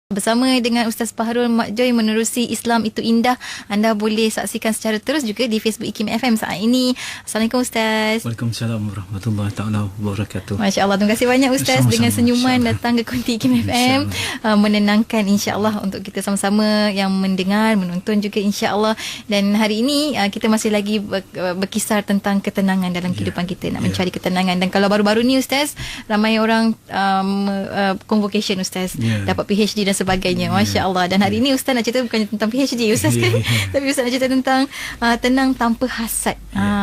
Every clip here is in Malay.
Bersama dengan Ustaz Fahrul Mak Joy menerusi Islam itu Indah. Anda boleh saksikan secara terus juga di Facebook IKIM FM saat ini. Assalamualaikum Ustaz. Waalaikumsalam warahmatullahi taala wabarakatuh. Masya-Allah, terima kasih banyak Ustaz. Sama-sama, dengan senyuman datang ke konti IKIM FM, menenangkan insya-Allah untuk kita sama-sama yang mendengar, menonton juga insya-Allah. Dan hari ini kita masih lagi berkisar tentang ketenangan dalam kehidupan kita, nak mencari ketenangan. Dan kalau baru-baru ni Ustaz, ramai orang convocation Ustaz, dapat PhD dan sebagainya. Masya-Allah. Dan hari ini Ustaz nak cerita bukan tentang PhD Ustaz kan? Tapi Ustaz nak cerita tentang tenang tanpa hasad.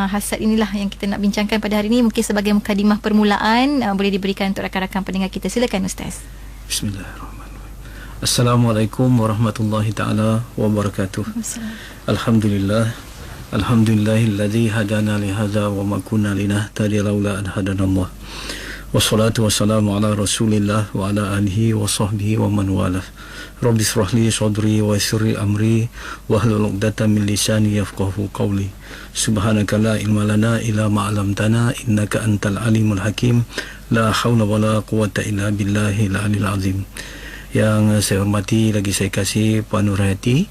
Hasad inilah yang kita nak bincangkan pada hari ini. Mungkin sebagai mukadimah permulaan, boleh diberikan untuk rakan-rakan pendengar kita. Silakan Ustaz. Bismillahirrahmanirrahim. Assalamualaikum warahmatullahi taala wabarakatuh. Alhamdulillah. Alhamdulillahilladzi hadana li hadza wa ma kunna linahtadiya laula an hadanallah. Wassalatu wassalamu ala Rasulillah wa ala alihi wa sahbihi wa man walah. Rabbi shrah li sadri wa yassir li amri wahlul 'uqdatam min lisani yafqahu qawli. Subhanaka la ilma lana illa ma 'allamtana innaka antal alimul hakim. La haula wala quwwata illa billahil aliyil azim. Yang saya hormati, lagi saya kasih Puan Nurhayati,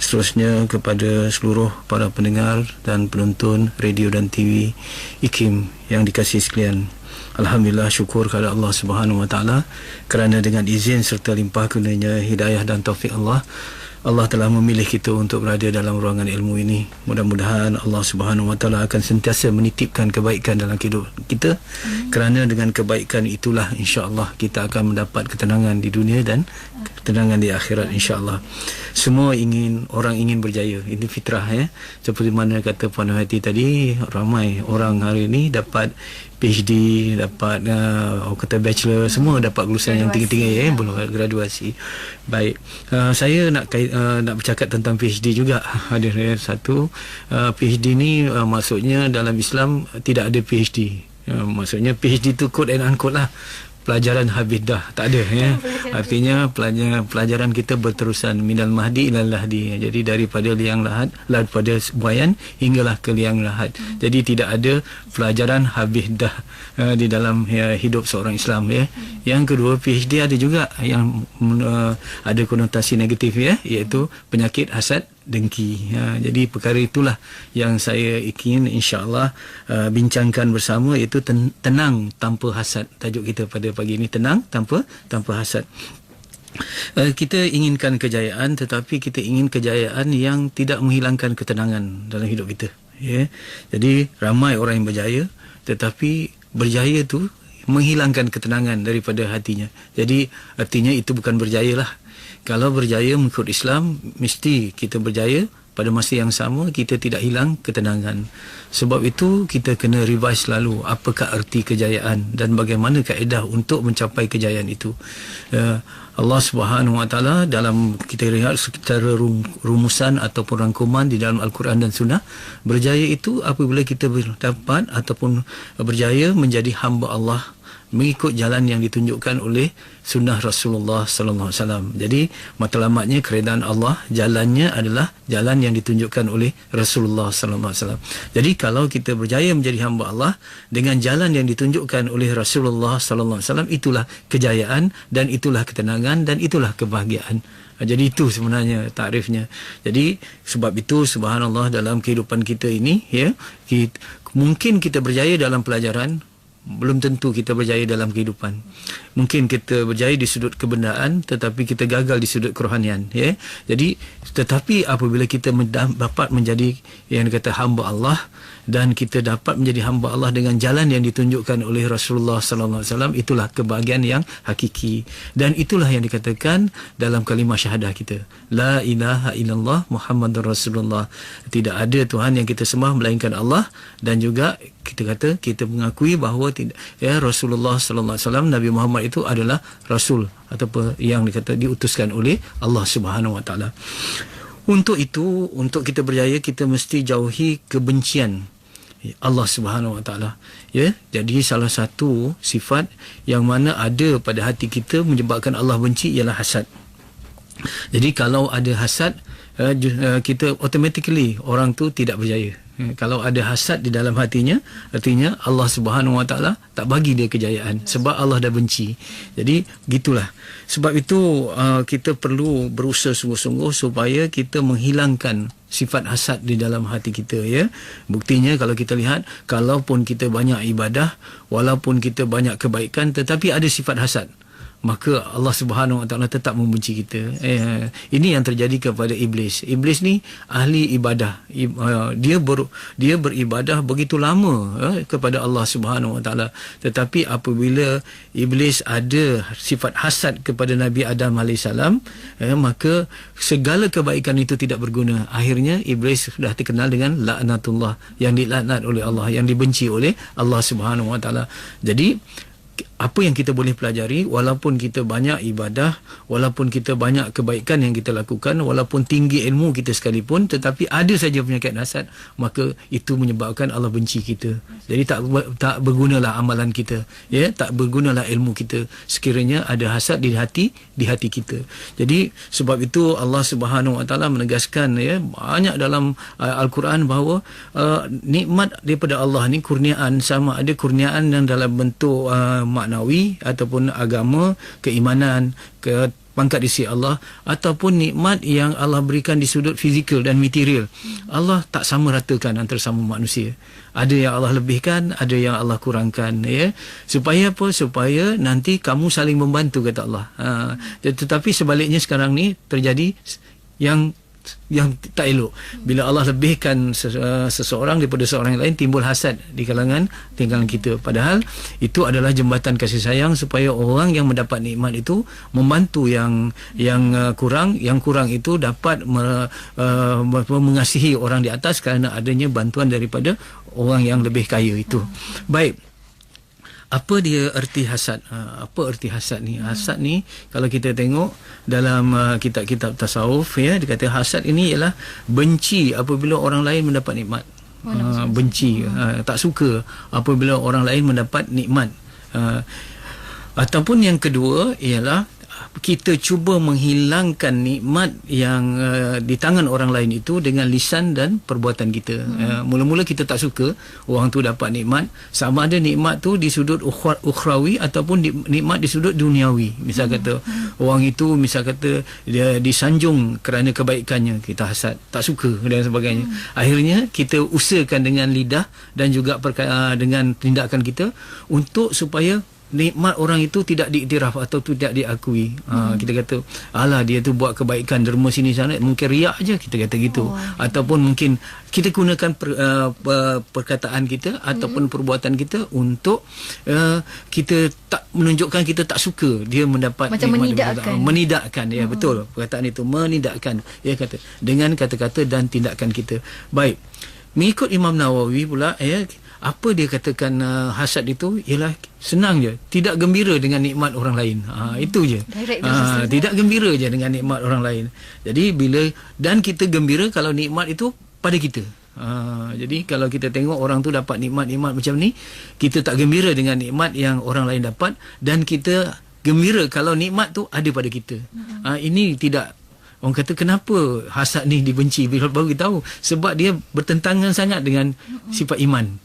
seterusnya kepada seluruh para pendengar dan penonton radio dan TV IKIM yang dikasihi sekalian. Alhamdulillah, syukur kepada Allah Subhanahu Wa Taala kerana dengan izin serta limpah kurnianya hidayah dan taufik Allah telah memilih kita untuk berada dalam ruangan ilmu ini. Mudah-mudahan Allah Subhanahu Wa Taala akan sentiasa menitipkan kebaikan dalam kehidupan kita. Kerana dengan kebaikan itulah insya-Allah kita akan mendapat ketenangan di dunia dan ketenangan di akhirat insya-Allah. Semua orang ingin berjaya. Ini fitrah ya. Seperti mana kata Puan Hati tadi, ramai orang hari ini dapat PhD, dapat kata bachelor, semua dapat lulusan yang tinggi-tinggi ya, belum graduasi. Baik. Saya nak bercakap tentang PhD juga. Ada satu PhD ni maksudnya dalam Islam tidak ada PhD. Maksudnya PhD tu quote and unquote lah. Pelajaran habis dah, tak ada ya. Artinya pelajaran kita berterusan minal mahdi ilal lahdi. Jadi daripada liang lahat, daripada buayan hinggalah ke liang lahat. Jadi tidak ada pelajaran habis dah di dalam hidup seorang Islam ya. Yang kedua, PhD ada juga yang ada konotasi negatif ya, iaitu penyakit hasad dengki. Jadi perkara itulah yang saya ingin insya-Allah bincangkan bersama, iaitu tenang tanpa hasad. Tajuk kita pada pagi ini, tenang tanpa hasad. Kita inginkan kejayaan, tetapi kita ingin kejayaan yang tidak menghilangkan ketenangan dalam hidup kita ya. Jadi ramai orang yang berjaya, tetapi berjaya tu menghilangkan ketenangan daripada hatinya. Jadi artinya itu bukan berjaya lah. Kalau berjaya mengikut Islam, mesti kita berjaya. Pada masa yang sama, kita tidak hilang ketenangan. Sebab itu, kita kena revise selalu apakah erti kejayaan dan bagaimana kaedah untuk mencapai kejayaan itu. Allah Subhanahu Wa Taala dalam kita lihat secara rumusan ataupun rangkuman di dalam Al-Quran dan Sunnah, berjaya itu apabila kita dapat ataupun berjaya menjadi hamba Allah, mengikut jalan yang ditunjukkan oleh sunnah Rasulullah sallallahu alaihi wasallam. Jadi matlamatnya keredaan Allah, jalannya adalah jalan yang ditunjukkan oleh Rasulullah sallallahu alaihi wasallam. Jadi kalau kita berjaya menjadi hamba Allah dengan jalan yang ditunjukkan oleh Rasulullah sallallahu alaihi wasallam, itulah kejayaan dan itulah ketenangan dan itulah kebahagiaan. Jadi itu sebenarnya takrifnya. Jadi sebab itu subhanallah, dalam kehidupan kita ini ya, mungkin kita berjaya dalam pelajaran, belum tentu kita berjaya dalam kehidupan. Mungkin kita berjaya di sudut kebendaan, tetapi kita gagal di sudut kerohanian ya. Jadi tetapi apabila kita dapat menjadi yang dikata hamba Allah, dan kita dapat menjadi hamba Allah dengan jalan yang ditunjukkan oleh Rasulullah sallallahu alaihi wasallam, itulah kebahagiaan yang hakiki. Dan itulah yang dikatakan dalam kalimah syahadah kita, la ilaha illallah Muhammadur Rasulullah. Tidak ada Tuhan yang kita sembah melainkan Allah, dan juga kita mengakui bahawa Rasulullah sallallahu alaihi wasallam, Nabi Muhammad itu adalah rasul ataupun yang diutuskan oleh Allah Subhanahu Wa Taala. Untuk itu, untuk kita berjaya, kita mesti jauhi kebencian Allah Subhanahu Wa Taala ya. Jadi salah satu sifat yang mana ada pada hati kita menyebabkan Allah benci ialah hasad. Jadi kalau ada hasad, kita automatically orang tu tidak berjaya. Kalau ada hasad di dalam hatinya, artinya Allah Subhanahu Wa Taala tak bagi dia kejayaan sebab Allah dah benci. Jadi gitulah. Sebab itu kita perlu berusaha sungguh-sungguh supaya kita menghilangkan sifat hasad di dalam hati kita, ya. Buktinya kalau kita lihat, kalaupun kita banyak ibadah, walaupun kita banyak kebaikan, tetapi ada sifat hasad, maka Allah Subhanahu Wa Taala tetap membenci kita. Ini yang terjadi kepada iblis. Iblis ni ahli ibadah. Dia beribadah begitu lama kepada Allah Subhanahu Wa Taala. Tetapi apabila iblis ada sifat hasad kepada Nabi Adam alaihissalam, maka segala kebaikan itu tidak berguna. Akhirnya iblis sudah terkenal dengan laknatullah, yang dilaknat oleh Allah, yang dibenci oleh Allah Subhanahu Wa Taala. Jadi apa yang kita boleh pelajari, walaupun kita banyak ibadah, walaupun kita banyak kebaikan yang kita lakukan, walaupun tinggi ilmu kita sekalipun, tetapi ada saja penyakit hasad, maka itu menyebabkan Allah benci kita. Jadi tak bergunalah amalan kita, ya, tak bergunalah ilmu kita sekiranya ada hasad di hati kita. Jadi sebab itu Allah Subhanahu Wa Taala menegaskan, ya, banyak dalam Al-Quran bahawa nikmat daripada Allah ni kurniaan, sama ada kurniaan yang dalam bentuk maknawi ataupun agama, keimanan, ke pangkat di sisi Allah, ataupun nikmat yang Allah berikan di sudut fizikal dan material. Allah tak sama ratakan antara sama manusia. Ada yang Allah lebihkan, ada yang Allah kurangkan, ya. Supaya apa? Supaya nanti kamu saling membantu, kata Allah. Tetapi sebaliknya sekarang ni terjadi yang tak elok. Bila Allah lebihkan seseorang daripada seorang yang lain, timbul hasad di kalangan kita. Padahal itu adalah jembatan kasih sayang supaya orang yang mendapat nikmat itu membantu yang kurang itu dapat mengasihi orang di atas kerana adanya bantuan daripada orang yang lebih kaya itu. Baik. Apa dia erti hasad? Apa erti hasad ni? Hasad ni kalau kita tengok dalam kitab-kitab tasawuf, ya, dia kata hasad ini ialah benci apabila orang lain mendapat nikmat. Benci, tak suka apabila orang lain mendapat nikmat. Ataupun yang kedua ialah kita cuba menghilangkan nikmat yang di tangan orang lain itu dengan lisan dan perbuatan kita. Mula-mula kita tak suka orang tu dapat nikmat, sama ada nikmat tu di sudut ukhrawi ataupun nikmat di sudut duniawi. Misal kata orang itu, misal kata dia disanjung kerana kebaikannya, kita hasad, tak suka dan sebagainya. Akhirnya kita usahakan dengan lidah dan juga dengan tindakan kita untuk supaya nikmat orang itu tidak diiktiraf atau tidak diakui. Kita kata, alah, dia tu buat kebaikan derma sini sana, mungkin riak aja, kita kata gitu. Ataupun mungkin kita gunakan perkataan kita ataupun perbuatan kita untuk kita tak menunjukkan kita tak suka dia mendapat macam menidakkan, ya, betul perkataan itu, menidakkan, ya, kata dengan kata-kata dan tindakan kita. Baik, mengikut Imam Nawawi pula, ya, apa dia katakan hasad itu ialah senang je, tidak gembira dengan nikmat orang lain. Itu je. Tidak gembira je dengan nikmat orang lain. Jadi dan kita gembira kalau nikmat itu pada kita. Jadi kalau kita tengok orang tu dapat nikmat-nikmat macam ni, kita tak gembira dengan nikmat yang orang lain dapat, dan kita gembira kalau nikmat tu ada pada kita. Ini tidak. Orang kata, kenapa hasad ni dibenci? Baru kita tahu sebab dia bertentangan sangat dengan sifat iman,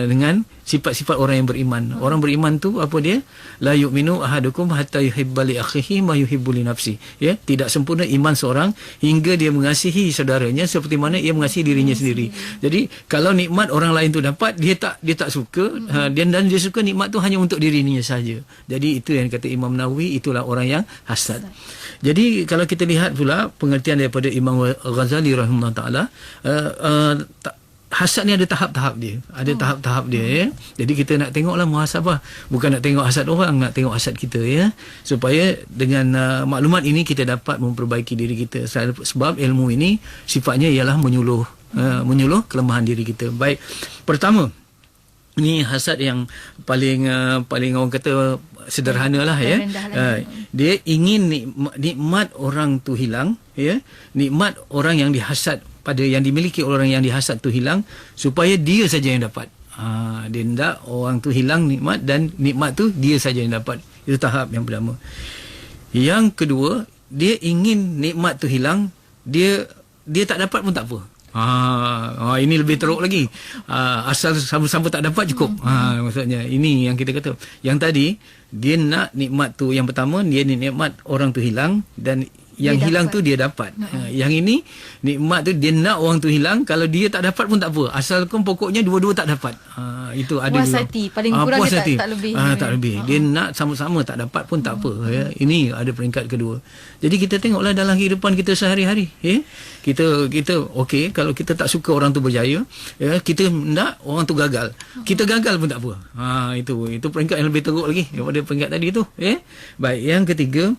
dengan sifat-sifat orang yang beriman. Orang beriman tu apa dia? La yu'minu ahadukum hatta yuhibba li akhihi ma yuhibbu li nafsi. Ya, tidak sempurna iman seorang hingga dia mengasihi saudaranya seperti mana ia mengasihi dirinya sendiri. Jadi kalau nikmat orang lain tu dapat, dia tak suka, dan dia suka nikmat tu hanya untuk dirinya saja. Jadi itu yang kata Imam Nawawi, itulah orang yang hasad. Jadi kalau kita lihat pula pengertian daripada Imam Ghazali rahimahullah taala, hasad ni ada tahap-tahap dia. Ada tahap-tahap dia, ya. Jadi kita nak tengoklah muhasabah, bukan nak tengok hasad orang, nak tengok hasad kita, ya. Supaya dengan maklumat ini kita dapat memperbaiki diri kita. Sebab ilmu ini sifatnya ialah menyuluh kelemahan diri kita. Baik. Pertama, ini hasad yang paling orang kata sederhana lah, ya. Dia ingin nikmat orang tu hilang, ya. Nikmat orang yang dihasad, yang dimiliki orang yang dihasad tu hilang, supaya dia saja yang dapat. Dia hendak orang tu hilang nikmat, dan nikmat tu dia saja yang dapat. Itu tahap yang pertama. Yang kedua, dia ingin nikmat tu hilang, dia tak dapat pun tak apa. Ini lebih teruk lagi. Asal sama-sama tak dapat cukup. Maksudnya ini yang kita kata. Yang tadi dia nak nikmat tu, yang pertama dia nikmat orang tu hilang, dan yang dia hilang dapat. Tu dia dapat. Yang ini nikmat tu dia nak orang tu hilang, kalau dia tak dapat pun tak apa, asalkan pokoknya dua-dua tak dapat. Itu ada puas hati, paling kurang dia tak lebih. Tak lebih. Dia nak sama-sama tak dapat pun tak apa, ya. Ini ada peringkat kedua. Jadi kita tengoklah dalam kehidupan kita sehari-hari, ya. Kita okey, kalau kita tak suka orang tu berjaya, ya, kita nak orang tu gagal. Kita gagal pun tak apa. Itu peringkat yang lebih teruk lagi daripada peringkat tadi tu, ya. Baik, yang ketiga,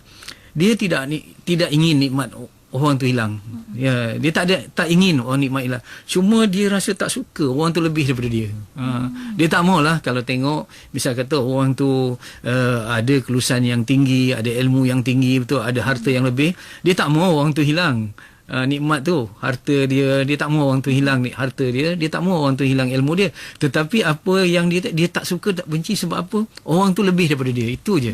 dia tidak ingin nikmat orang tu hilang. Ya, dia tak ingin orang nikmat hilang. Cuma dia rasa tak suka orang tu lebih daripada dia. Dia tak maulah kalau tengok misal kata orang tu ada kelulusan yang tinggi, ada ilmu yang tinggi, betul, ada harta yang lebih, dia tak mau orang tu hilang. Nikmat tu, harta dia tak mau orang tu hilang harta dia tak mau orang tu hilang ilmu dia. Tetapi apa yang dia tak suka, tak benci, sebab apa? Orang tu lebih daripada dia, itu je.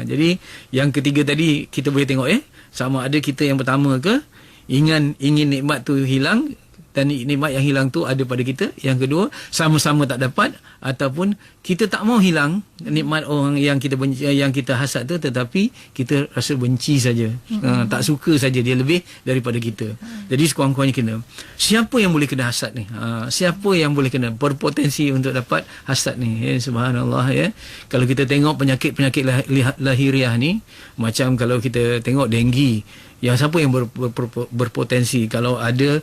Jadi yang ketiga tadi kita boleh tengok, sama ada kita yang pertama ke ingin nikmat tu hilang, dan nikmat yang hilang tu ada pada kita. Yang kedua, sama-sama tak dapat, ataupun kita tak mau hilang nikmat orang yang kita benci, yang kita hasad tu, tetapi kita rasa benci saja, tak suka saja dia lebih daripada kita. Jadi sekurang-kurangnya kena. Siapa yang boleh kena hasad ni? Siapa yang boleh kena berpotensi untuk dapat hasad ni? Subhanallah, ya. Kalau kita tengok penyakit-penyakit lahiriah ni, macam kalau kita tengok denggi, siapa yang berpotensi? Kalau ada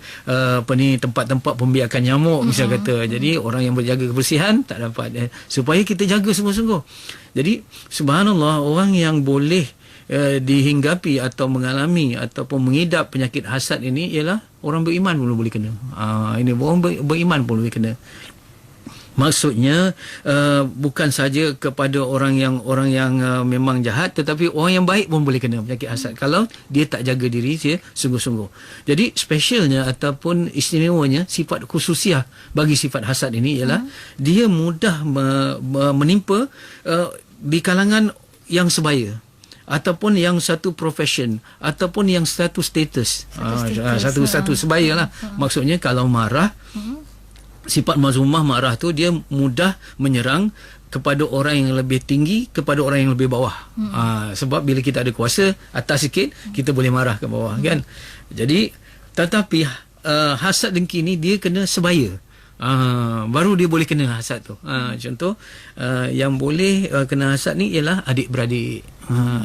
tempat-tempat pembiakan nyamuk, misal kata, jadi orang yang berjaga kebersihan tak dapat, supaya kita jaga sungguh-sungguh. Jadi subhanallah, orang yang boleh dihinggapi atau mengalami ataupun mengidap penyakit hasad ini ialah orang beriman pun boleh kena. Ini orang beriman pun boleh kena. Maksudnya bukan saja kepada orang yang memang jahat, tetapi orang yang baik pun boleh kena penyakit hasad kalau dia tak jaga diri dia sungguh-sungguh. Jadi specialnya ataupun istimewanya, sifat khususiah bagi sifat hasad ini ialah dia mudah menimpa di kalangan yang sebaya, ataupun yang satu profession, ataupun yang satu status. Satu sebaya lah. Maksudnya kalau marah, sifat mazmumah marah tu dia mudah menyerang kepada orang yang lebih tinggi, kepada orang yang lebih bawah. Sebab bila kita ada kuasa atas sikit, kita boleh marah ke bawah, kan. Jadi tetapi hasad dengki ni dia kena sebaya. Baru dia boleh kena hasad tu. Contoh yang boleh kena hasad ni ialah adik-beradik.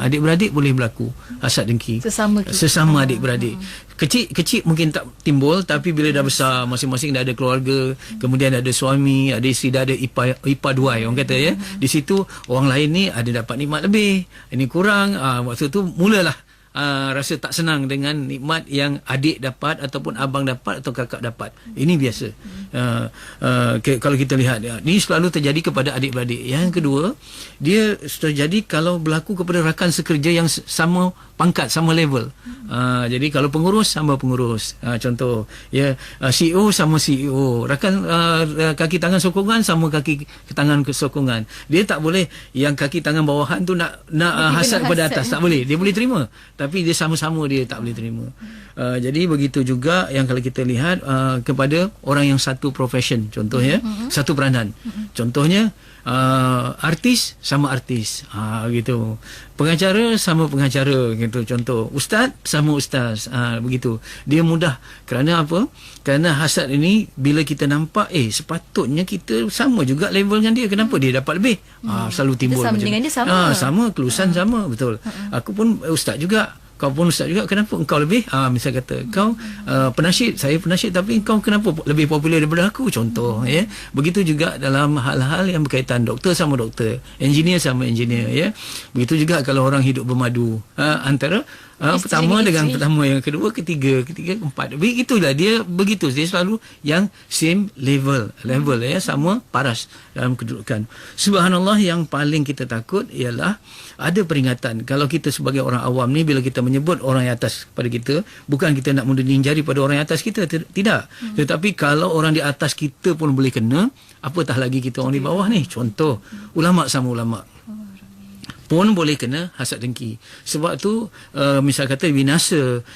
Adik-beradik boleh berlaku hasad dengki sesama adik-beradik. Kecil mungkin tak timbul, tapi bila dah besar, masing-masing dah ada keluarga, kemudian ada suami, ada isteri, dah ada ipar duai, orang kata, ya. Di situ orang lain ni ada dapat nikmat lebih, ini kurang. Waktu tu mulalah rasa tak senang dengan nikmat yang adik dapat, ataupun abang dapat, atau kakak dapat. Ini biasa. Kalau kita lihat, ini selalu terjadi kepada adik-beradik. Yang kedua, dia terjadi kalau berlaku kepada rakan sekerja yang sama pangkat, sama level. Jadi kalau pengurus sama pengurus. Contoh, ya, CEO sama CEO. Rakan kaki tangan sokongan sama kaki tangan sokongan. Dia tak boleh yang kaki tangan bawahan tu nak hasad kepada atas. Tak boleh. Dia boleh terima, tapi dia sama-sama dia tak boleh terima. Jadi begitu juga yang kalau kita lihat kepada orang yang satu profession, contohnya satu peranan. Contohnya artis sama artis, gitu. Pengacara sama pengacara, gitu. Contoh, ustaz sama ustaz, begitu. Dia mudah. Kerana apa? Kerana hasad ini bila kita nampak, sepatutnya kita sama juga level dengan dia, kenapa dia dapat lebih? Selalu timbul kita sama macam dengan dia sama. Sama kelulusan sama, betul. Aku pun ustaz juga, kau pun ustaz juga, kenapa engkau lebih? Misal kata kau penasyid, saya penasyid, tapi engkau kenapa lebih popular daripada aku? Contoh, ya. Begitu juga dalam hal-hal yang berkaitan doktor sama doktor, engineer sama engineer, ya. Begitu juga kalau orang hidup bermadu antara pertama dengan pertama, yang kedua, ketiga, keempat. Begitulah dia, begitu dia selalu yang same level, ya, sama paras dalam kedudukan. Subhanallah, yang paling kita takut ialah ada peringatan. Kalau kita sebagai orang awam ni, bila kita menyebut orang yang atas pada kita, bukan kita nak menuding jari pada orang yang atas kita, tidak. Tetapi kalau orang di atas kita pun boleh kena, apatah lagi kita orang di bawah ni. Contoh, ulama sama ulama. pun boleh kena hasad dengki. Sebab tu misal kata binasa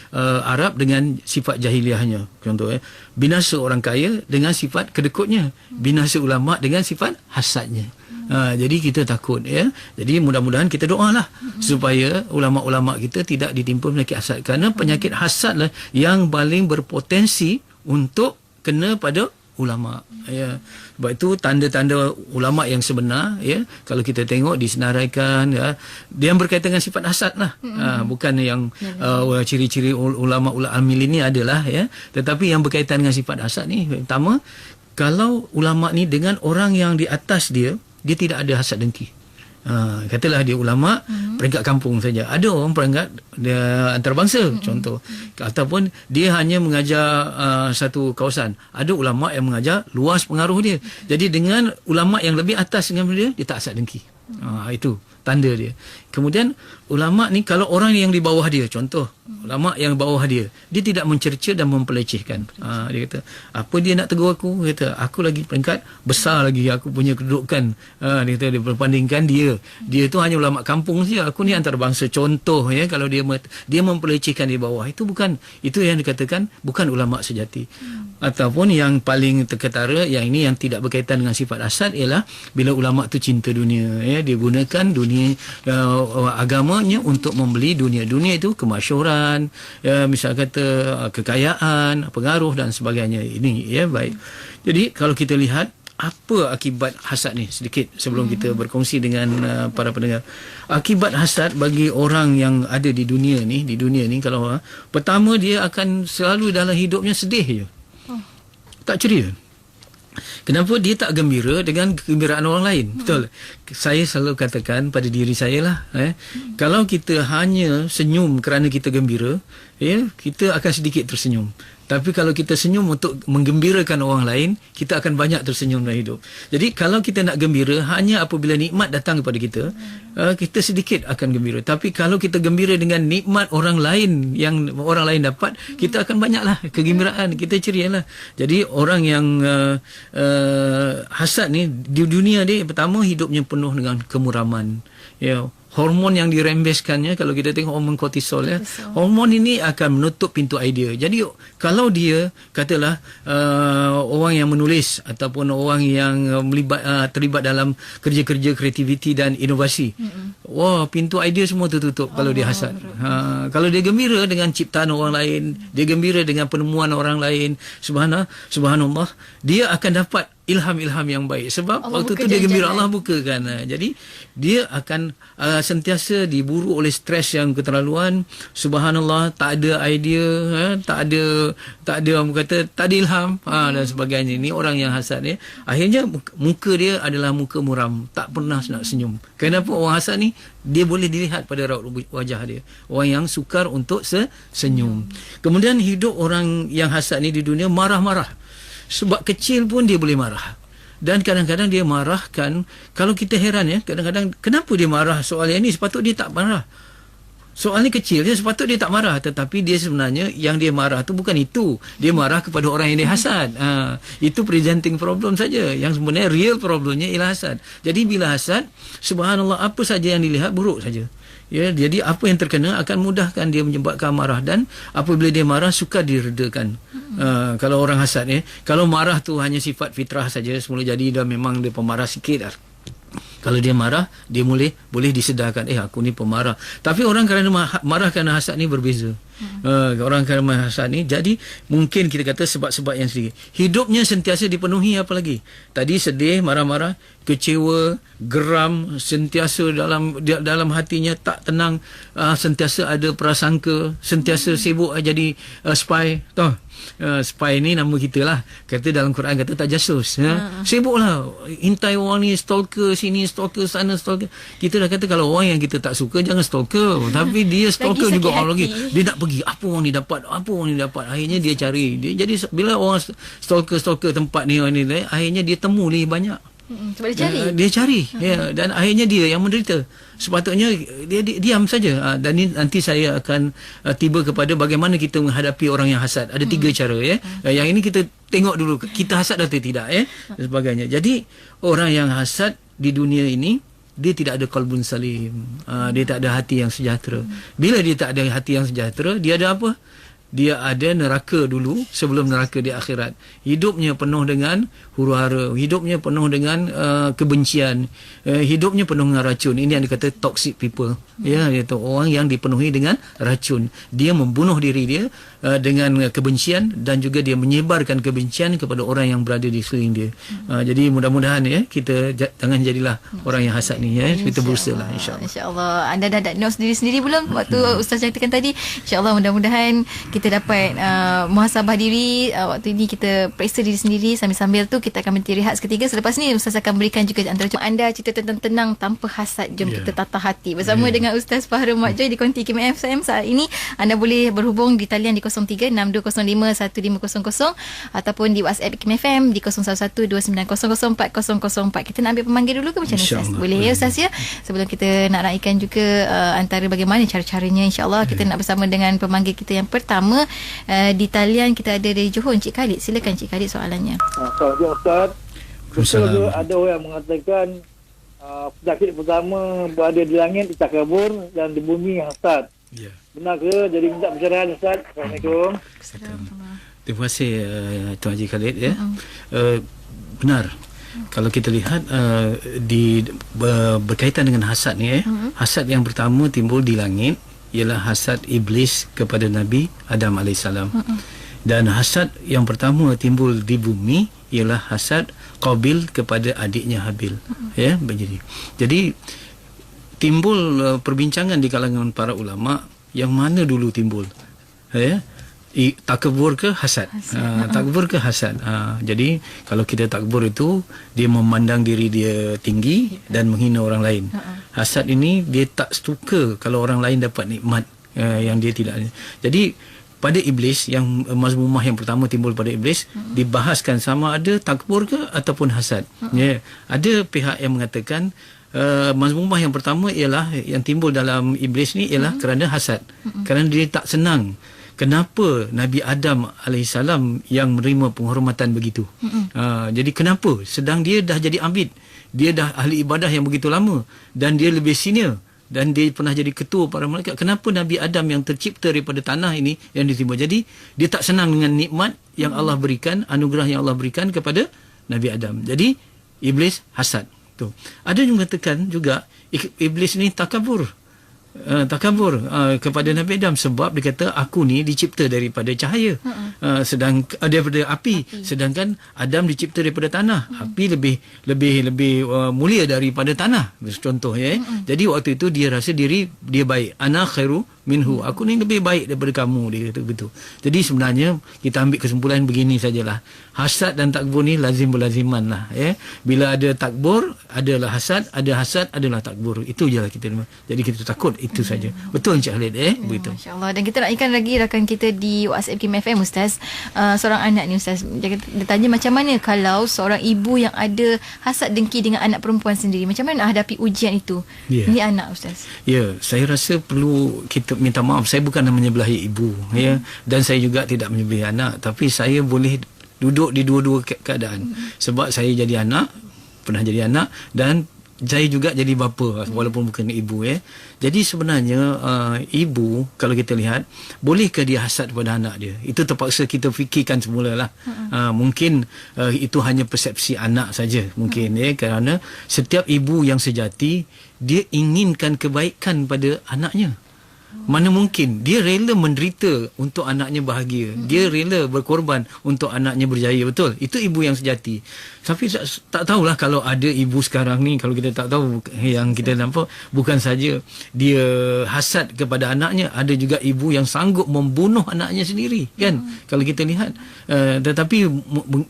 Arab dengan sifat jahiliahnya. Contoh binasa orang kaya dengan sifat kedekutnya, binasa ulama dengan sifat hasadnya. Jadi kita takut Jadi mudah-mudahan kita doalah supaya ulama-ulama kita tidak ditimpa penyakit hasad, kerana penyakit hasad lah yang paling berpotensi untuk kena pada ulama. Sebab itu tanda-tanda ulama yang sebenar kalau kita tengok disenaraikan dia yang berkaitan dengan sifat hasad lah. Bukan yang ciri-ciri ulama amil ini adalah tetapi yang berkaitan dengan sifat hasad ni, pertama, kalau ulama ni dengan orang yang di atas dia tidak ada hasad dengki. Katalah dia ulama peringkat kampung saja, ada orang peringkat dia antarabangsa contoh, ataupun dia hanya mengajar satu kawasan, ada ulama yang mengajar luas pengaruh dia. Jadi dengan ulama yang lebih atas dengan dia tak hasad dengki. Itu tanda dia. Kemudian ulama ni kalau orang yang di bawah dia, contoh ulama yang bawah dia tidak mencerca dan mempelecehkan. Dia kata, apa dia nak tegur aku? Dia kata, aku lagi peringkat besar lagi, aku punya kedudukan. Dia kata, dia berbandingkan dia tu hanya ulama kampung saja, aku ni antarabangsa. Contoh kalau dia mempelecehkan di bawah, itu yang dikatakan bukan ulama sejati. Ataupun yang paling terketara, yang ini yang tidak berkaitan dengan sifat hasad, ialah bila ulama tu cinta dunia. Dia gunakan dunia agamanya untuk membeli dunia itu kemasyhuran, misal kata kekayaan, pengaruh dan sebagainya. Ini baik. Jadi kalau kita lihat apa akibat hasad ni sedikit sebelum kita berkongsi dengan para pendengar. Akibat hasad bagi orang yang ada di dunia ni kalau pertama, dia akan selalu dalam hidupnya sedih je. Tak ceria. Kenapa? Dia tak gembira dengan kegembiraan orang lain. Betul. Saya selalu katakan pada diri saya lah, kalau kita hanya senyum kerana kita gembira, kita akan sedikit tersenyum. Tapi kalau kita senyum untuk menggembirakan orang lain, kita akan banyak tersenyum dalam hidup. Jadi kalau kita nak gembira hanya apabila nikmat datang kepada kita, kita sedikit akan gembira. Tapi kalau kita gembira dengan nikmat orang lain yang orang lain dapat, kita akan banyaklah kegembiraan, kita cerialah. Jadi orang yang hasad ni di dunia dia, pertama, hidupnya penuh dengan kemuraman. Hormon yang dirembeskannya, kalau kita tengok hormon kortisol, hormon ini akan menutup pintu idea. Jadi kalau dia katalah orang yang menulis ataupun orang yang terlibat dalam kerja-kerja kreativiti dan inovasi, pintu idea semua tertutup kalau dia hasad. Kalau dia gembira dengan ciptaan orang lain, dia gembira dengan penemuan orang lain, subhanallah, dia akan dapat ilham-ilham yang baik. Sebab Allah waktu tu dia gembira, Allah bukakan. Jadi dia akan sentiasa diburu oleh stres yang keterlaluan. Subhanallah, tak ada idea, tak ada orang kata, tak ada ilham dan sebagainya. Ini orang yang hasad ni, akhirnya muka dia adalah muka muram, tak pernah nak senyum. Kenapa? Orang hasad ni dia boleh dilihat pada raut wajah dia, orang yang sukar untuk senyum. Kemudian hidup orang yang hasad ni di dunia marah-marah. Sebab kecil pun dia boleh marah. Dan kadang-kadang dia marahkan, kalau kita heran kadang-kadang kenapa dia marah soal yang ni, sepatutnya dia tak marah. Soal ni kecil je, sepatutnya dia tak marah. Tetapi dia sebenarnya yang dia marah tu bukan itu. Dia marah kepada orang yang dia hasad. Itu presenting problem saja. Yang sebenarnya real problemnya ialah hasad. Jadi bila hasad, subhanallah, apa saja yang dilihat buruk saja. Jadi apa yang terkena akan mudahkan dia menyebabkan marah, dan apabila dia marah sukar diredakan. Kalau orang hasad kalau marah tu hanya sifat fitrah saja, semula jadi dah memang dia pemarah sikit dah. Kalau dia marah, dia boleh disedarkan, aku ni pemarah. Tapi orang kerana marah kerana hasad ni berbeza. Orang kerana hasad ni, jadi mungkin kita kata sebab-sebab yang sedikit. Hidupnya sentiasa dipenuhi apa lagi? Tadi sedih, marah-marah, kecewa, geram, sentiasa dalam hatinya tak tenang, sentiasa ada prasangka, sentiasa sibuk jadi spy. Tahu? Spy ni nama kita lah. Kata dalam Quran kata tak jasus. Sibuklah intai orang ni, stalker sini, stalker sana, stalker. Kita dah kata kalau orang yang kita tak suka jangan stalker. Tapi dia stalker juga orang lagi. Dia nak pergi, apa orang ni dapat. Akhirnya dia cari. Jadi bila orang stalker tempat ni, akhirnya dia temu ni banyak. Sebab dia cari. Dan akhirnya dia yang menderita. Sepatutnya dia diam saja. Dan nanti saya akan tiba kepada bagaimana kita menghadapi orang yang hasad. Ada 3 cara. Yang ini kita tengok dulu, kita hasad atau tidak, dan sebagainya. Jadi orang yang hasad di dunia ini dia tidak ada qalbun salim. Dia tak ada hati yang sejahtera. Bila dia tak ada hati yang sejahtera, dia ada apa? Dia ada neraka dulu sebelum neraka di akhirat. Hidupnya penuh dengan huru-hara, hidupnya penuh dengan kebencian, hidupnya penuh dengan racun. Ini yang dikata toxic people. Ya, iaitu orang yang dipenuhi dengan racun. Dia membunuh diri dia dengan kebencian dan juga dia menyebarkan kebencian kepada orang yang berada di sekeliling dia. Jadi mudah-mudahan ya kita jangan jadilah orang yang hasad ni ya. Kita berusahalah insya-Allah. Insya-Allah. Anda dah diagnose diri sendiri belum waktu Ustaz ceritakan tadi? Insya-Allah mudah-mudahan kita dapat muhasabah diri. Waktu ini kita periksa diri sendiri, sambil-sambil tu kita akan berhenti rehat seketika. Selepas ni Ustaz akan berikan juga antara anda cerita tentang tenang tanpa hasad. Jom kita tata hati bersama dengan Ustaz Fahrul Mak Joy di Konti Hikmah FM saat ini. Anda boleh berhubung di talian di 0362051500 ataupun di WhatsApp Hikmah FM di 0112900404. Kita nak ambil pemanggil dulu ke macam mana Ustaz? Boleh ya Ustaz ya? Sebelum kita nak raikan juga antara bagaimana cara-caranya, insya-Allah kita nak bersama dengan pemanggil kita yang pertama. Di talian kita ada dari Johor, Encik Khalid. Silakan Encik Khalid soalannya. Assalamualaikum Ustaz. Betul ada orang mengatakan penyakit pertama berada di langit ditakabur dan di bumi hasad. Ya. Benar ke? Jadi minta pencerahan Ustaz. Assalamualaikum. Terima kasih Tuan Haji Khalid ya. Benar. Kalau kita lihat berkaitan dengan hasad ni hasad yang pertama timbul di langit ialah hasad iblis kepada Nabi Adam AS. Dan hasad yang pertama timbul di bumi ialah hasad Qabil kepada adiknya Habil. Ya, begini. Jadi timbul perbincangan di kalangan para ulama yang mana dulu timbul. Ya. Takabur ke hasad? Takabur ke hasad? Jadi kalau kita takabur itu dia memandang diri dia tinggi dan menghina orang lain. Hasad ini dia tak suka kalau orang lain dapat nikmat yang dia tidak. Jadi pada iblis yang mazmumah yang pertama timbul pada iblis dibahaskan sama ada takabur ke ataupun hasad. Ya, ada pihak yang mengatakan mazmumah yang pertama ialah yang timbul dalam iblis ni ialah kerana hasad. Kerana dia tak senang kenapa Nabi Adam AS yang menerima penghormatan begitu. Jadi kenapa? Sedang dia dah jadi abid, dia dah ahli ibadah yang begitu lama dan dia lebih senior dan dia pernah jadi ketua para malaikat. Kenapa Nabi Adam yang tercipta daripada tanah ini yang diterima? Jadi dia tak senang dengan nikmat yang Allah berikan, anugerah yang Allah berikan kepada Nabi Adam. Jadi iblis hasad. Tu. Ada yang mengatakan juga iblis ni takabur. Kepada Nabi Adam sebab dia kata aku ni dicipta daripada cahaya, daripada api, sedangkan Adam dicipta daripada tanah. Api lebih mulia daripada tanah, contoh ya. Jadi waktu itu dia rasa diri dia baik. Ana khairu minhu, aku ni lebih baik daripada kamu, dia kata begitu. Jadi sebenarnya kita ambil kesimpulan begini sajalah, hasad dan takbur ni lazim berlaziman lah ya. Bila ada takbur adalah hasad, ada hasad adalah takbur. Itu je lah kita. Jadi kita takut itu saja. Betul Encik Khalid begitu. Masya-Allah. Dan kita nak ikan lagi rakan kita di WhatsApp Hikmah FM Ustaz. Seorang anak ni Ustaz, dia tanya macam mana kalau seorang ibu yang ada hasad dengki dengan anak perempuan sendiri, macam mana nak hadapi ujian itu? Ini anak Ustaz. Ya, saya rasa perlu kita minta maaf. Saya bukan menyebelahi ibu ya, dan saya juga tidak menyebelahi anak, tapi saya boleh duduk di dua-dua keadaan. Sebab saya jadi anak, pernah jadi anak, dan saya juga jadi bapa walaupun bukan ibu ya. Jadi sebenarnya ibu kalau kita lihat, bolehkah dia hasad kepada anak dia? Itu terpaksa kita fikirkan semulalah. Mungkin itu hanya persepsi anak saja mungkin ya, kerana setiap ibu yang sejati dia inginkan kebaikan pada anaknya. Mana mungkin dia rela menderita untuk anaknya bahagia, dia rela berkorban untuk anaknya berjaya. Betul, itu ibu yang sejati. Tapi tak tahulah kalau ada ibu sekarang ni, kalau kita tak tahu, yang kita nampak bukan saja dia hasad kepada anaknya, ada juga ibu yang sanggup membunuh anaknya sendiri kan. Kalau kita lihat tetapi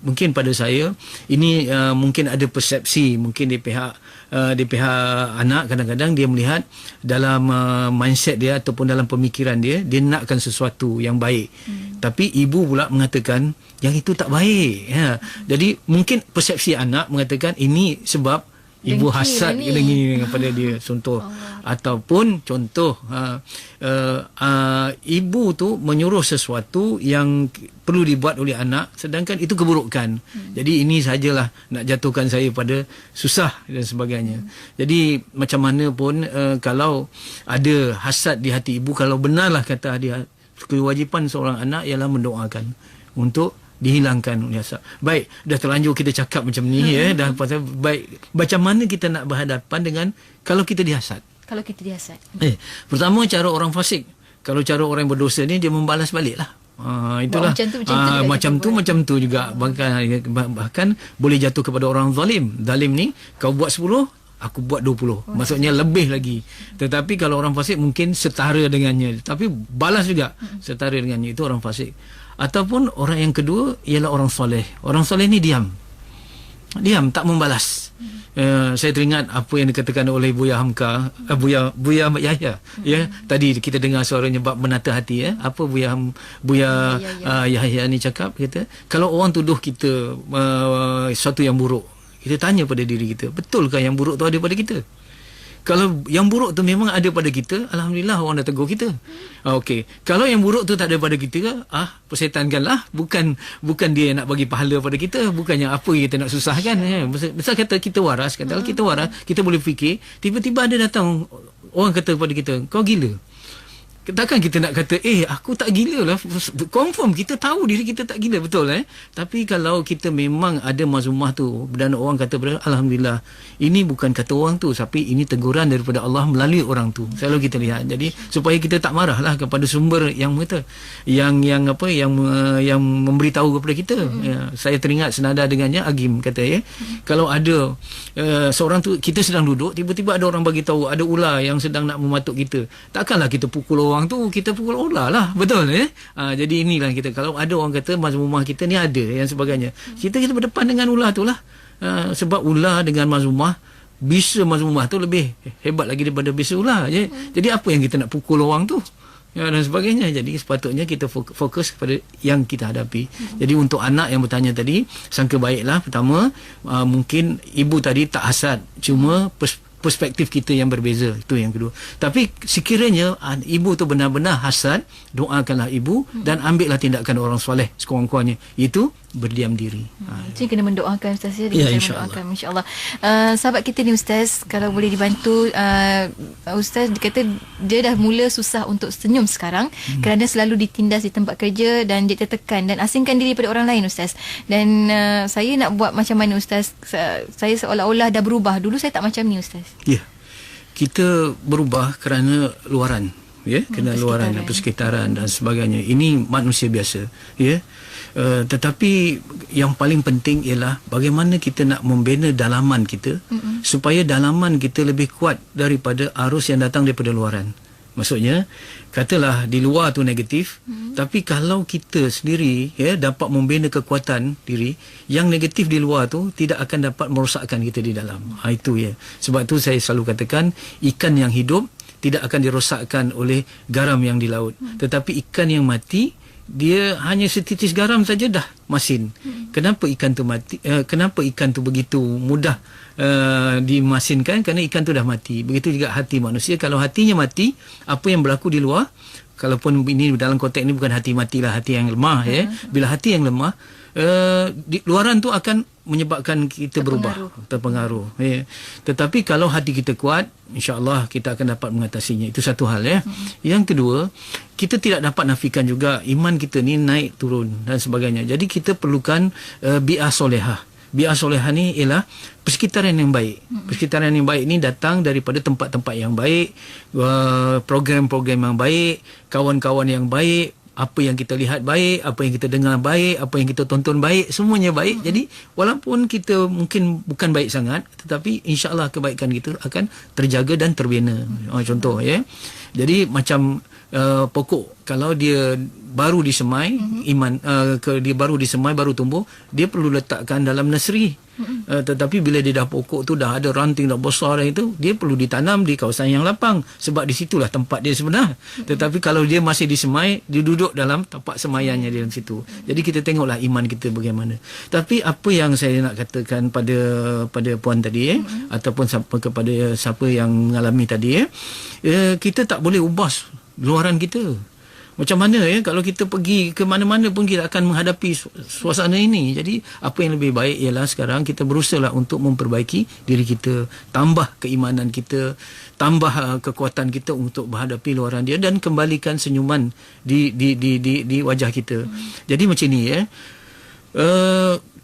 mungkin pada saya ini mungkin ada persepsi mungkin di pihak anak. Kadang-kadang dia melihat dalam mindset dia ataupun dalam pemikiran dia nakkan sesuatu yang baik. Tapi ibu pula mengatakan yang itu tak baik. Jadi mungkin persepsi anak mengatakan ini sebab ibu hasad dengki kepada dia, contoh. Ataupun contoh ibu tu menyuruh sesuatu yang perlu dibuat oleh anak, sedangkan itu keburukan. Jadi ini sajalah nak jatuhkan saya pada susah dan sebagainya. Jadi macam mana pun kalau ada hasad di hati ibu, kalau benarlah kata dia, kewajipan seorang anak ialah mendoakan untuk dihilangkan oleh hasad. Baik, dah terlanjur kita cakap macam ni dah pasal baik macam mana kita nak berhadapan dengan kalau kita dihasad. Kalau kita dihasad. Pertama, cara orang fasik. Kalau cara orang yang berdosa ni, dia membalas balik lah. Itulah. Macam tu juga. Bahkan boleh jatuh kepada orang zalim. Zalim ni, kau buat 10, aku buat 20. Maksudnya lebih lagi. Tetapi kalau orang fasik mungkin setara dengannya. Tapi balas juga setara dengannya. Itu orang fasik. Ataupun orang yang kedua ialah orang soleh. Orang soleh ni diam, tak membalas. Saya teringat apa yang dikatakan oleh Buya Hamka, Buya Yahya. Tadi kita dengar suaranya bab menata hati. Apa Buya Yahya ni cakap, kata kalau orang tuduh kita sesuatu yang buruk, kita tanya pada diri kita, betulkah yang buruk tu ada pada kita? Kalau yang buruk tu memang ada pada kita, alhamdulillah orang dah tegur kita. Okey. Kalau yang buruk tu tak ada pada kita, persetankanlah. Bukan dia nak bagi pahala pada kita, bukannya apa kita nak susahkan. Misal kata kita waras, kita boleh fikir, tiba-tiba ada datang orang kata pada kita, kau gila. Takkan kita nak kata, aku tak gila lah. Confirm kita tahu diri kita tak gila, betul Tapi kalau kita memang ada mazmumah tu, dan orang kata, alhamdulillah, ini bukan kata orang tu, tapi ini teguran daripada Allah melalui orang tu. Selalu kita lihat. Jadi supaya kita tak marahlah kepada sumber yang yang memberitahu kepada kita. Saya teringat senada dengannya Agim kata kalau ada seorang tu, kita sedang duduk, tiba-tiba ada orang bagi tahu ada ular yang sedang nak mematuk kita. Takkanlah kita pukul orang tu, kita pukul ular lah, betul jadi inilah kita, kalau ada orang kata mazmumah kita ni ada yang sebagainya, kita berdepan dengan ular tu lah. Sebab ular dengan mazmumah, bisa mazmumah tu lebih hebat lagi daripada bisa ular. Jadi apa yang kita nak pukul orang tu dan sebagainya. Jadi sepatutnya kita fokus kepada yang kita hadapi. Jadi untuk anak yang bertanya tadi, sangka baiklah. Pertama, mungkin ibu tadi tak hasad, cuma perspektif kita yang berbeza. Itu yang kedua. Tapi sekiranya ibu tu benar-benar hasad, doakanlah ibu dan ambillah tindakan orang soleh sekurang-kurangnya, itu berdiam diri. Jadi kena mendoakan Ustaz ya, mendoakan insya-Allah. Sahabat kita ni Ustaz, kalau boleh dibantu, Ustaz kata dia dah mula susah untuk senyum sekarang kerana selalu ditindas di tempat kerja dan dia tertekan dan asingkan diri pada orang lain Ustaz. Dan saya nak buat macam mana Ustaz? Saya seolah-olah dah berubah. Dulu saya tak macam ni Ustaz. Kita berubah kerana luaran, kerana luaran, persekitaran dan sebagainya. Ini manusia biasa, tetapi yang paling penting ialah bagaimana kita nak membina dalaman kita supaya dalaman kita lebih kuat daripada arus yang datang daripada luaran. Maksudnya, katalah di luar tu negatif, tapi kalau kita sendiri dapat membina kekuatan diri, yang negatif di luar tu tidak akan dapat merosakkan kita di dalam. Itu Sebab tu saya selalu katakan, ikan yang hidup tidak akan dirosakkan oleh garam yang di laut. Tetapi ikan yang mati, dia hanya setitis garam saja dah masin. Kenapa ikan tu mati? Kenapa ikan tu begitu mudah dimasinkan? Kerana ikan tu dah mati. Begitu juga hati manusia. Kalau hatinya mati, apa yang berlaku di luar, kalaupun ini dalam konteks ini bukan hati matilah, hati yang lemah Bila hati yang lemah, di luaran tu akan menyebabkan kita terpengaruh. Tetapi kalau hati kita kuat, insya-Allah kita akan dapat mengatasinya. Itu satu hal Yang kedua, kita tidak dapat nafikan juga iman kita ni naik turun dan sebagainya. Jadi kita perlukan bi'ah solehah. Bi'ah solehah ni ialah persekitaran yang baik. Persekitaran yang baik ni datang daripada tempat-tempat yang baik, program-program yang baik, kawan-kawan yang baik, apa yang kita lihat baik, apa yang kita dengar baik, apa yang kita tonton baik, semuanya baik. Jadi walaupun kita mungkin bukan baik sangat, tetapi insya-Allah kebaikan kita akan terjaga dan terbina. Contoh Jadi macam pokok, kalau dia baru disemai, iman dia baru disemai, baru tumbuh, dia perlu letakkan dalam nursery. Tetapi bila dia dah pokok tu dah ada ranting dah besar dah itu, dia perlu ditanam di kawasan yang lapang sebab di situlah tempat dia sebenar. Tetapi kalau dia masih disemai, dia duduk dalam tempat semaiannya dalam situ. Jadi kita tengoklah iman kita bagaimana. Tapi apa yang saya nak katakan pada puan tadi ataupun kepada siapa yang mengalami tadi kita tak boleh ubah luaran kita. Macam mana kalau kita pergi ke mana-mana pun kita akan menghadapi suasana ini. Jadi apa yang lebih baik ialah sekarang kita berusaha untuk memperbaiki diri kita, tambah keimanan kita, tambah kekuatan kita untuk menghadapi luaran dia dan kembalikan senyuman di wajah kita. Jadi macam ni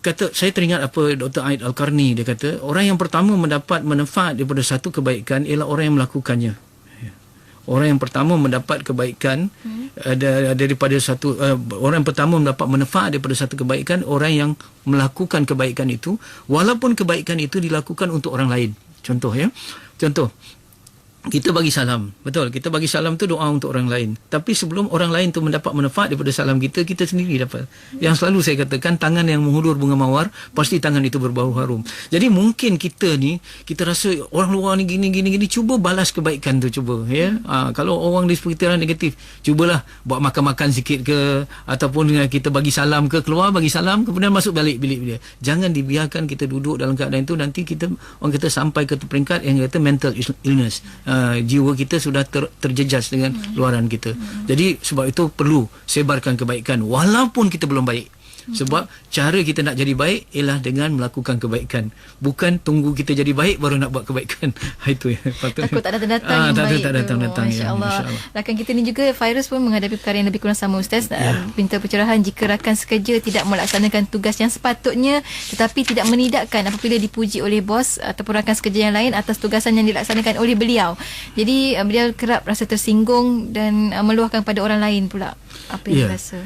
kata, saya teringat apa Dr. Aid Al-Qarni, dia kata orang yang pertama mendapat manfaat daripada satu kebaikan ialah orang yang melakukannya. Orang yang pertama mendapat kebaikan daripada satu orang yang pertama mendapat manfaat daripada satu kebaikan, orang yang melakukan kebaikan itu walaupun kebaikan itu dilakukan untuk orang lain. Contoh kita bagi salam. Betul, kita bagi salam tu doa untuk orang lain. Tapi sebelum orang lain tu mendapat manfaat daripada salam kita, kita sendiri dapat. Yang selalu saya katakan, tangan yang menghulur bunga mawar, pasti tangan itu berbau harum. Jadi mungkin kita ni, kita rasa orang luar ni gini, cuba balas kebaikan tu, cuba. Kalau orang di sekitaran negatif, cubalah buat makan-makan sikit ke, ataupun kita bagi salam ke, keluar bagi salam, kemudian masuk balik bilik dia. Jangan dibiarkan kita duduk dalam keadaan itu, nanti kita, orang kata sampai ke peringkat yang kata mental illness. Jiwa kita sudah terjejas dengan luaran kita. Jadi sebab itu perlu sebarkan kebaikan walaupun kita belum baik. Sebab cara kita nak jadi baik ialah dengan melakukan kebaikan. Bukan tunggu kita jadi baik baru nak buat kebaikan. Itu ya. Takut tak datang-datang yang baik. Tak datang-datang. Masya-Allah. Rakan kita ni juga virus pun menghadapi perkara yang lebih kurang sama, Ustaz. Minta pencerahan jika rakan sekerja tidak melaksanakan tugas yang sepatutnya tetapi tidak menidakkan apabila dipuji oleh bos ataupun rakan sekerja yang lain atas tugasan yang dilaksanakan oleh beliau. Jadi beliau kerap rasa tersinggung dan meluahkan pada orang lain pula. Apa yang rasa?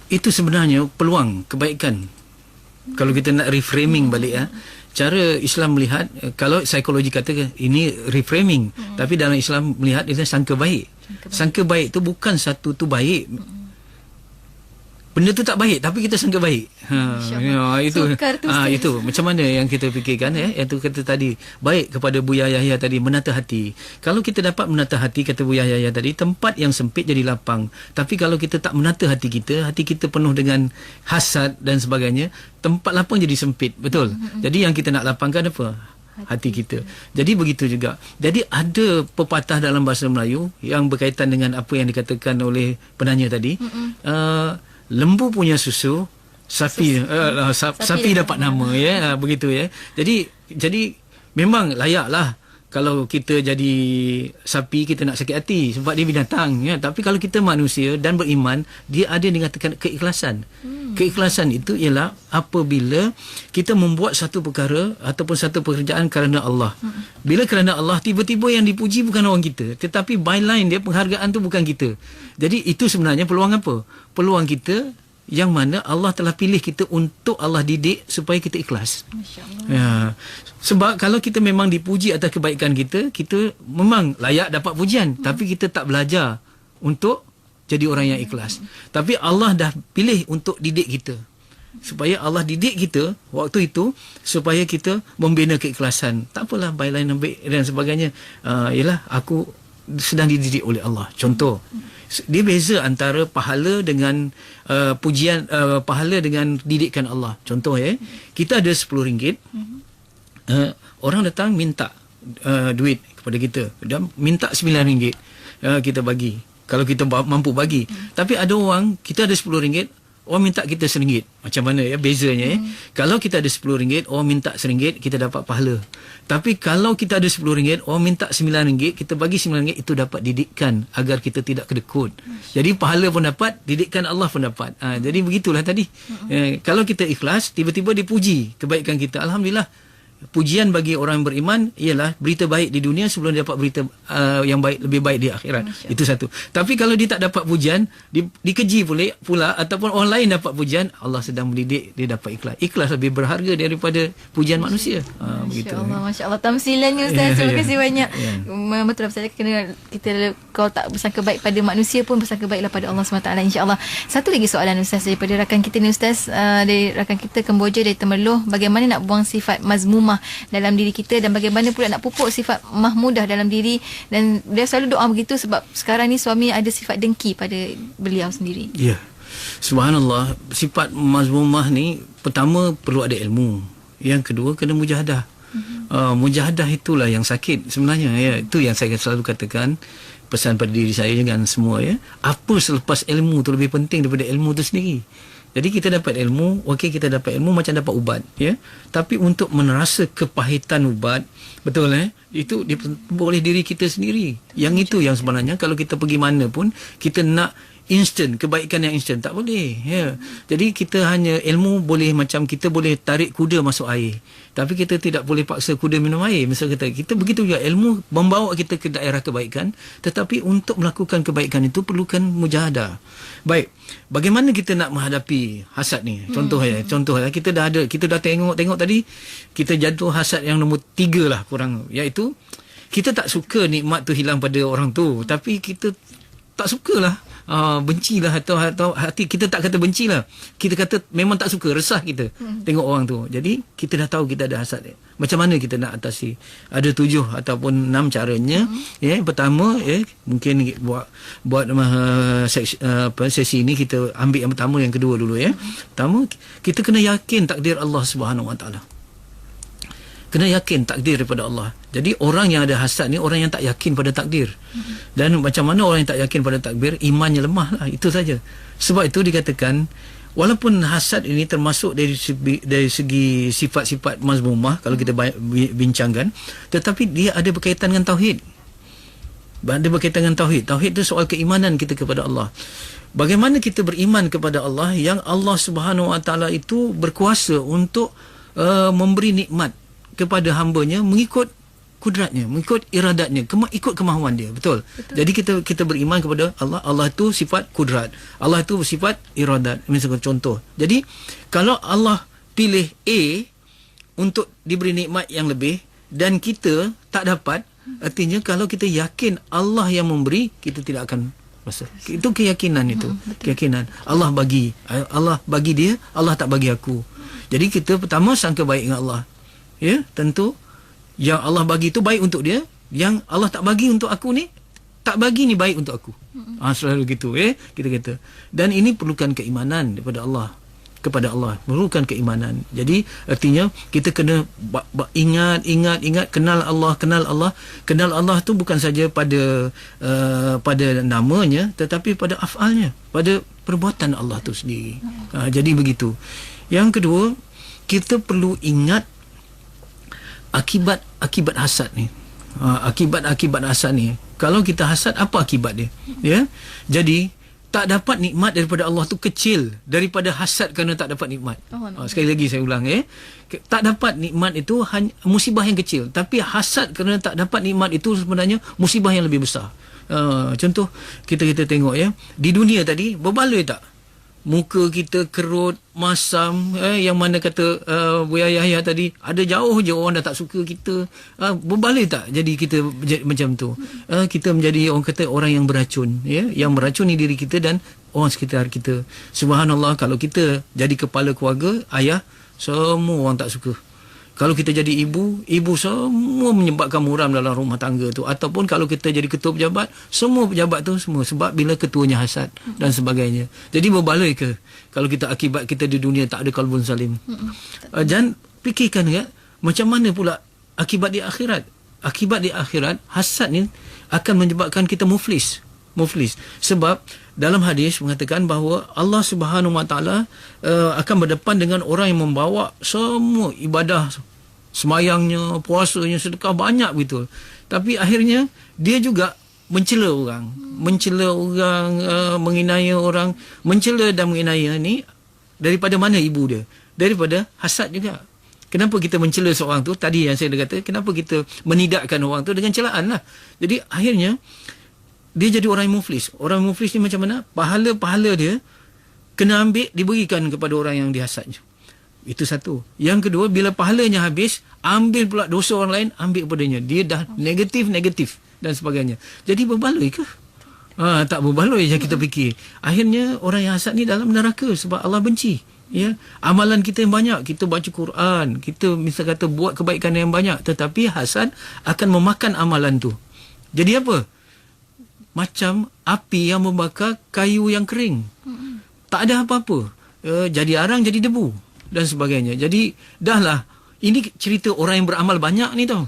Itu sebenarnya peluang kebaikan. Kalau kita nak reframing balik cara Islam melihat, kalau psikologi kata ini reframing, tapi dalam Islam melihat itu sangka baik. Sangka baik tu bukan satu tu baik. Benda tu tak baik tapi kita sangka baik. Itu macam mana yang kita fikirkan yang tu kata tadi, baik kepada Buya Yahya tadi, menata hati. Kalau kita dapat menata hati, kata Buya Yahya tadi, tempat yang sempit jadi lapang. Tapi kalau kita tak menata hati kita penuh dengan hasad dan sebagainya, tempat lapang jadi sempit. Betul. Jadi yang kita nak lapangkan apa? Hati kita. Jadi begitu juga. Jadi ada pepatah dalam bahasa Melayu yang berkaitan dengan apa yang dikatakan oleh penanya tadi. Lembu punya susu, sapi dapat nama begitu ya. Jadi memang layaklah kalau kita jadi sapi kita nak sakit hati sebab dia binatang tapi kalau kita manusia dan beriman, dia ada dikatakan keikhlasan. Keikhlasan itu ialah apabila kita membuat satu perkara ataupun satu pekerjaan kerana Allah. Bila kerana Allah, tiba-tiba yang dipuji bukan orang kita, tetapi byline dia, penghargaan tu bukan kita. Jadi itu sebenarnya peluang apa? Peluang kita yang mana Allah telah pilih kita untuk Allah didik supaya kita ikhlas. Masya-Allah. Sebab kalau kita memang dipuji atas kebaikan kita, kita memang layak dapat pujian, tapi kita tak belajar untuk jadi orang yang ikhlas. Tapi Allah dah pilih untuk didik kita. Supaya Allah didik kita waktu itu supaya kita membina keikhlasan. Tak apalah byline dan sebagainya. Ialah aku sedang dididik oleh Allah. Contoh, dia beza antara pahala dengan pujian, pahala dengan didikan Allah. Contoh kita ada RM10. Orang datang minta duit kepada kita dan minta RM9. Kita bagi kalau kita mampu bagi. Tapi ada orang, kita ada RM10, orang minta kita RM1. Macam mana bezanya Kalau kita ada RM10, orang minta RM1, kita dapat pahala. Tapi kalau kita ada RM10, orang minta RM9, kita bagi RM9, itu dapat didikan agar kita tidak kedekut. Jadi pahala pun dapat, didikan Allah pun dapat. Jadi begitulah tadi. Kalau kita ikhlas, tiba-tiba dipuji kebaikan kita, alhamdulillah. pujian bagi orang yang beriman ialah berita baik di dunia sebelum dia dapat berita yang baik, lebih baik di akhirat. Itu satu. Tapi kalau dia tak dapat pujian, dikeji pula ataupun orang lain dapat pujian, Allah sedang mendidik dia dapat ikhlas. Ikhlas lebih berharga daripada pujian manusia. Begitu. Masya Allah, tamsilannya Ustaz. Terima kasih banyak. Betul, saya kena kita kalau tak bersangka baik pada manusia pun bersangka baiklah pada Allah SWT, insya-Allah. Satu lagi soalan Ustaz daripada rakan kita ni Ustaz, dari rakan kita Kemboja dari Temerloh, bagaimana nak buang sifat mazmumah dalam diri kita dan bagaimana pula nak pupuk sifat mahmudah dalam diri, dan dia selalu doa begitu sebab sekarang ni suami ada sifat dengki pada beliau sendiri. Ya. Subhanallah, sifat mazmumah ni pertama perlu ada ilmu. Yang kedua kena mujahadah. Mujahadah itulah yang sakit sebenarnya, ya. Itu yang saya selalu katakan, pesan pada diri saya dengan semua, ya. Apa selepas ilmu tu lebih penting daripada ilmu tu sendiri. Jadi kita dapat ilmu, okey, kita dapat ilmu macam dapat ubat, ya. Tapi untuk merasa kepahitan ubat, betul, itu oleh diri kita sendiri. Yang itu yang sebenarnya kalau kita pergi mana pun kita nak instant, kebaikan yang instant, tak boleh, ya. Jadi kita hanya ilmu boleh, macam kita boleh tarik kuda masuk air, tapi kita tidak boleh paksa kuda minum air. Misal kita begitu juga, ilmu membawa kita ke daerah kebaikan, tetapi untuk melakukan kebaikan itu perlukan mujahadah. Baik, bagaimana kita nak menghadapi hasad ni? Contoh kita dah tengok tadi, kita jatuh hasad yang nombor 3 lah kurang, iaitu kita tak suka nikmat tu hilang pada orang tu, tapi kita tak sukalah, bencilah, atau hati kita tak kata bencilah, kita kata memang tak suka, resah kita tengok orang tu. Jadi kita dah tahu kita ada hasad. Macam mana kita nak atasi? Ada 7 ataupun 6 caranya. Pertama, mungkin buat sesi ini kita ambil yang pertama, yang kedua dulu, ya. Pertama, kita kena yakin takdir Allah Subhanahu Wa Taala. Kena yakin takdir daripada Allah. Jadi orang yang ada hasad ni orang yang tak yakin pada takdir. Dan macam mana orang yang tak yakin pada takdir, imannya lemah lah. Itu saja. Sebab itu dikatakan, walaupun hasad ini termasuk dari segi sifat-sifat mazmumah, kalau kita bincangkan, tetapi dia ada berkaitan dengan tauhid. Ada berkaitan dengan tauhid. Tauhid itu soal keimanan kita kepada Allah. Bagaimana kita beriman kepada Allah yang Allah Subhanahu Wa Taala itu berkuasa untuk memberi nikmat kepada hambanya mengikut kudratnya, mengikut iradatnya, ikut kemahuan dia. Betul. Jadi kita beriman kepada Allah. Allah itu sifat kudrat, Allah itu sifat iradat. Misalnya contoh, jadi kalau Allah pilih A untuk diberi nikmat yang lebih dan kita tak dapat, artinya kalau kita yakin Allah yang memberi, kita tidak akan rasa. Itu keyakinan itu. Keyakinan Allah bagi dia, Allah tak bagi aku. Jadi kita pertama sangka baik dengan Allah. Ya, tentu yang Allah bagi itu baik untuk dia, yang Allah tak bagi untuk aku ni, tak bagi ni baik untuk aku. Selalu gitu, kita kata. Dan ini perlukan keimanan daripada Allah, kepada Allah, perlukan keimanan. Jadi artinya kita kena ingat, kenal Allah. Kenal Allah tu bukan saja pada namanya, tetapi pada afalnya, pada perbuatan Allah tu sendiri. Jadi begitu. Yang kedua, kita perlu ingat akibat hasad ni. Akibat hasad ni, kalau kita hasad, apa akibat dia? Ya. Jadi tak dapat nikmat daripada Allah tu kecil daripada hasad kerana tak dapat nikmat. Sekali lagi saya ulang, tak dapat nikmat itu hanya musibah yang kecil, tapi hasad kerana tak dapat nikmat itu sebenarnya musibah yang lebih besar. Contoh kita tengok, ya, di dunia tadi berbaloi tak? Muka kita kerut, masam, yang mana kata Buya Yahya tadi, ada jauh je orang dah tak suka kita. Berbaloi tak jadi kita macam tu? Kita menjadi orang kata orang yang beracun, ya, yang meracuni diri kita dan orang sekitar kita. Subhanallah, kalau kita jadi kepala keluarga, ayah, semua orang tak suka. Kalau kita jadi ibu semua menyebabkan muram dalam rumah tangga tu. Ataupun kalau kita jadi ketua pejabat, semua pejabat tu semua, sebab bila ketuanya hasad dan sebagainya. Jadi berbaloi ke kalau kita akibat kita di dunia tak ada qalbun salim? Dan fikirkan, ya, macam mana pula akibat di akhirat? Akibat di akhirat, hasad ni akan menyebabkan kita muflis. Sebab dalam hadis mengatakan bahawa Allah Subhanahu Wa Taala akan berdepan dengan orang yang membawa semua ibadah, semayangnya, puasanya, sedekah banyak begitu, tapi akhirnya dia juga mencela orang, menginaya orang, mencela dan menginaya ni daripada mana ibu dia? Daripada hasad juga. Kenapa kita mencela seorang tu? Tadi yang saya dah kata, kenapa kita menidakkan orang tu dengan celaan lah. Jadi akhirnya dia jadi orang yang muflis. Orang muflis ni macam mana? Pahala-pahala dia kena ambil, diberikan kepada orang yang dihasadnya. Itu satu. Yang kedua, bila pahalanya habis, ambil pula dosa orang lain, ambil kepadanya. Dia dah negatif dan sebagainya. Jadi berbaloi ke? Tak berbaloi yang kita fikir. Akhirnya orang yang hasad ni dalam neraka sebab Allah benci. Ya, amalan kita yang banyak, kita baca Quran, kita misal kata buat kebaikan yang banyak, tetapi hasad akan memakan amalan tu. Jadi apa? Macam api yang membakar kayu yang kering. Tak ada apa-apa. Jadi arang, jadi debu dan sebagainya. Jadi dahlah, ini cerita orang yang beramal banyak ni tau.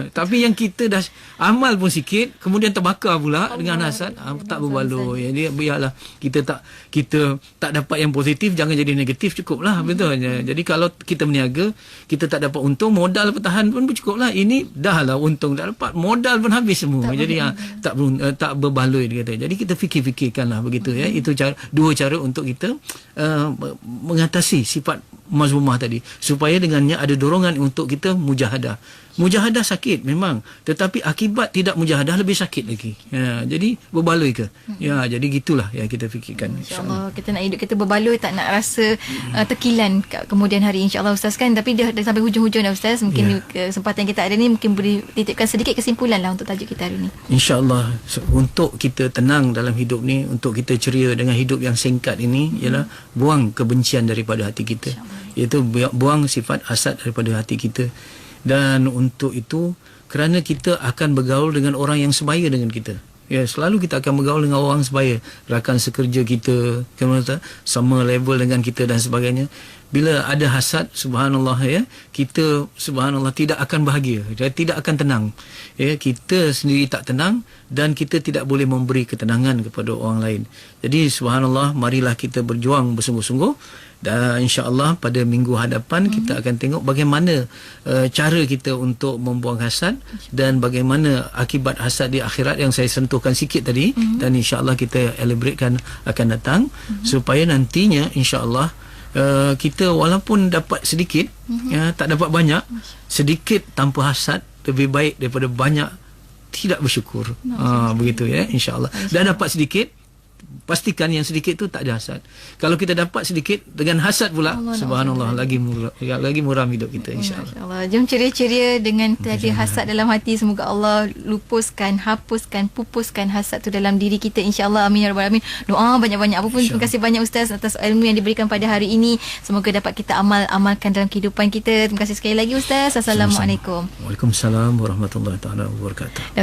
Tapi yang kita dah amal pun sikit, kemudian terbakar pula dengan hasad, tak berbaloi. Jadi biarlah kita tak dapat yang positif, jangan jadi negatif, cukuplah. Betul. Jadi kalau kita berniaga, kita tak dapat untung, modal bertahan pun cukuplah. Ini dah lah untung, dah dapat modal pun habis semua. Jadi tak berbaloi dia kata. Jadi kita fikir-fikirkanlah begitu ya. Itu dua cara untuk kita mengatasi sifat mazmumah tadi, supaya dengannya ada dorongan untuk kita mujahadah. Mujahadah sakit memang, tetapi akibat tidak mujahadah lebih sakit lagi. Jadi berbaloi ke? Jadi gitulah yang kita fikirkan. InsyaAllah kita nak hidup kita berbaloi, tak nak rasa tekilan kemudian hari, insyaAllah Ustaz kan. Tapi dah sampai hujung-hujung dah Ustaz. Mungkin kesempatan kita ada ni, mungkin boleh titipkan sedikit kesimpulan lah untuk tajuk kita hari ni. InsyaAllah untuk kita tenang dalam hidup ni, untuk kita ceria dengan hidup yang singkat ini, ialah buang kebencian daripada hati kita, iaitu buang sifat hasad daripada hati kita. Dan untuk itu, kerana kita akan bergaul dengan orang yang sebaya dengan kita. Ya, selalu kita akan bergaul dengan orang sebaya, rakan sekerja kita, sama level dengan kita dan sebagainya. Bila ada hasad, subhanallah ya, kita subhanallah tidak akan bahagia, tidak akan tenang. Ya, kita sendiri tak tenang dan kita tidak boleh memberi ketenangan kepada orang lain. Jadi subhanallah, marilah kita berjuang bersungguh-sungguh. Dan insya-Allah pada minggu hadapan kita akan tengok bagaimana cara kita untuk membuang hasad dan bagaimana akibat hasad di akhirat yang saya sentuhkan sikit tadi. Dan insya-Allah kita elaboratekan akan datang supaya nantinya insya-Allah kita walaupun dapat sedikit, tak dapat banyak, sedikit tanpa hasad lebih baik daripada banyak tidak bersyukur. Begitu ya, insya-Allah. Dah dapat sedikit, pastikan yang sedikit tu tak ada hasad. Kalau kita dapat sedikit dengan hasad pula, subhanallah, lagi muram hidup kita, insya-Allah. Jom ceria-ceria dengan tiada hasad dalam hati. Semoga Allah hapuskan, pupuskan hasad tu dalam diri kita, insya-Allah. Amin ya rabbal alamin. Doa banyak-banyak. Apa pun, terima kasih banyak Ustaz atas ilmu yang diberikan pada hari ini. Semoga dapat kita amalkan dalam kehidupan kita. Terima kasih sekali lagi Ustaz. Assalamualaikum. Waalaikumsalam warahmatullahi taala wabarakatuh.